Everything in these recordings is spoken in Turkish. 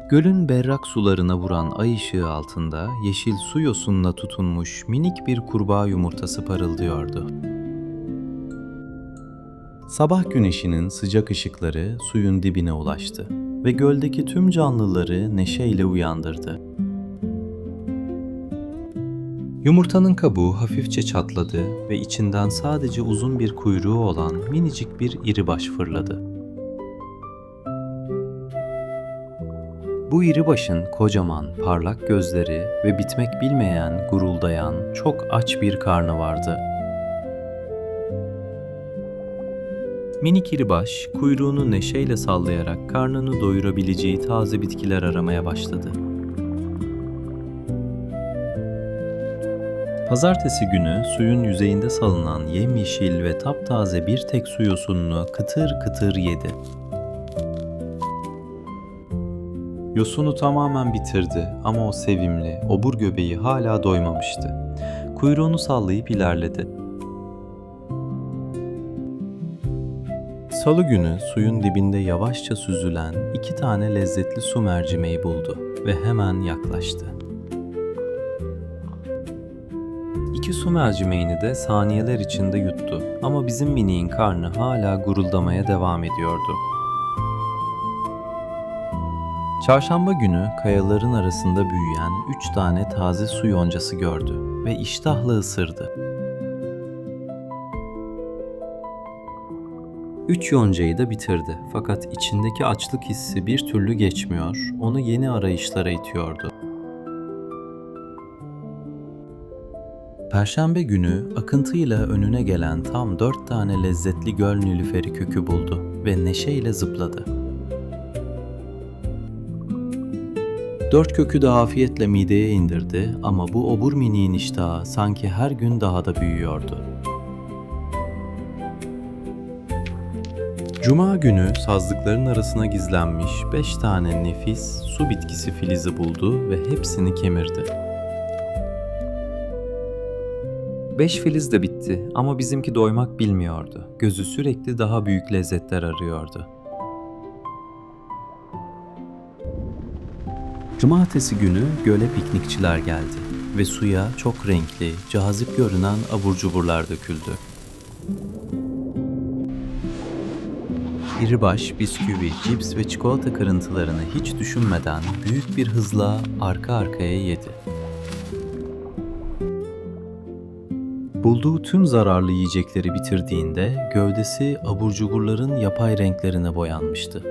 Gölün berrak sularına vuran ay ışığı altında yeşil su yosununa tutunmuş minik bir kurbağa yumurtası parıldıyordu. Sabah güneşinin sıcak ışıkları suyun dibine ulaştı ve göldeki tüm canlıları neşeyle uyandırdı. Yumurtanın kabuğu hafifçe çatladı ve içinden sadece uzun bir kuyruğu olan minicik bir iribaş fırladı. Bu iribaşın kocaman, parlak gözleri ve bitmek bilmeyen, guruldayan, çok aç bir karnı vardı. Minik iribaş kuyruğunu neşeyle sallayarak karnını doyurabileceği taze bitkiler aramaya başladı. Pazartesi günü suyun yüzeyinde salınan yemyeşil ve taptaze bir tek su yosununu kıtır kıtır yedi. Yosunu tamamen bitirdi ama o sevimli, obur göbeği hala doymamıştı. Kuyruğunu sallayıp ilerledi. Salı günü suyun dibinde yavaşça süzülen 2 tane lezzetli su mercimeği buldu ve hemen yaklaştı. 2 su mercimeğini de saniyeler içinde yuttu ama bizim miniğin karnı hala guruldamaya devam ediyordu. Çarşamba günü kayaların arasında büyüyen 3 tane taze su yoncası gördü ve iştahla ısırdı. 3 yoncayı da bitirdi fakat içindeki açlık hissi bir türlü geçmiyor, onu yeni arayışlara itiyordu. Perşembe günü akıntıyla önüne gelen tam 4 tane lezzetli göl nilüferi kökü buldu ve neşeyle zıpladı. 4 kökü de afiyetle mideye indirdi ama bu obur miniğin iştahı sanki her gün daha da büyüyordu. Cuma günü sazlıkların arasına gizlenmiş 5 tane nefis su bitkisi filizi buldu ve hepsini kemirdi. 5 filiz de bitti ama bizimki doymak bilmiyordu. Gözü sürekli daha büyük lezzetler arıyordu. Cumartesi günü göle piknikçiler geldi ve suya çok renkli, cazip görünen abur cuburlar döküldü. İribaş, bisküvi, cips ve çikolata kırıntılarını hiç düşünmeden büyük bir hızla arka arkaya yedi. Bulduğu tüm zararlı yiyecekleri bitirdiğinde gövdesi abur cuburların yapay renklerine boyanmıştı.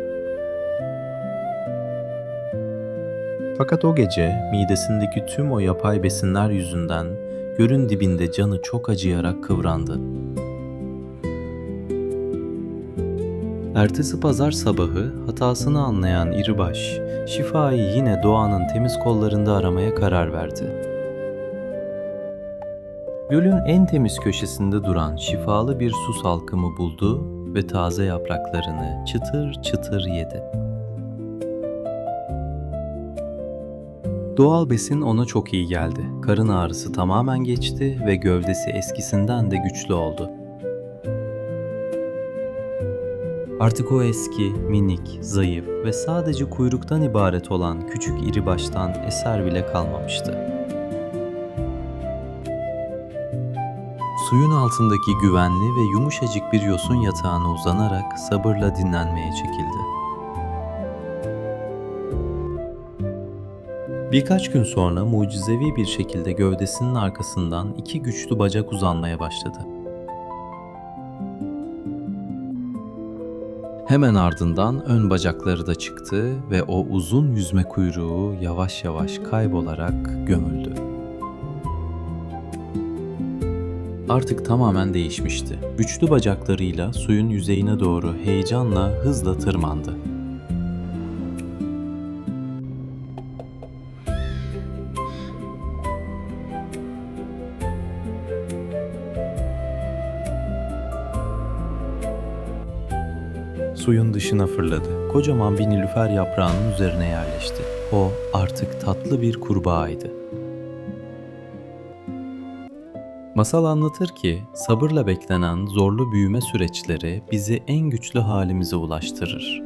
Fakat o gece midesindeki tüm o yapay besinler yüzünden gölün dibinde canı çok acıyarak kıvrandı. Ertesi pazar sabahı hatasını anlayan İribaş, şifayı yine doğanın temiz kollarında aramaya karar verdi. Gölün en temiz köşesinde duran şifalı bir su salkımı buldu ve taze yapraklarını çıtır çıtır yedi. Doğal besin ona çok iyi geldi. Karın ağrısı tamamen geçti ve gövdesi eskisinden de güçlü oldu. Artık o eski, minik, zayıf ve sadece kuyruktan ibaret olan küçük iribaştan eser bile kalmamıştı. Suyun altındaki güvenli ve yumuşacık bir yosun yatağına uzanarak sabırla dinlenmeye çekildi. Birkaç gün sonra mucizevi bir şekilde gövdesinin arkasından 2 güçlü bacak uzanmaya başladı. Hemen ardından ön bacakları da çıktı ve o uzun yüzme kuyruğu yavaş yavaş kaybolarak gömüldü. Artık tamamen değişmişti. Güçlü bacaklarıyla suyun yüzeyine doğru heyecanla, hızla tırmandı. Suyun dışına fırladı. Kocaman bir nilüfer yaprağının üzerine yerleşti. O artık tatlı bir kurbağaydı. Masal anlatır ki sabırla beklenen zorlu büyüme süreçleri bizi en güçlü halimize ulaştırır.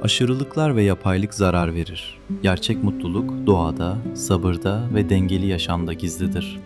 Aşırılıklar ve yapaylık zarar verir. Gerçek mutluluk doğada, sabırda ve dengeli yaşamda gizlidir.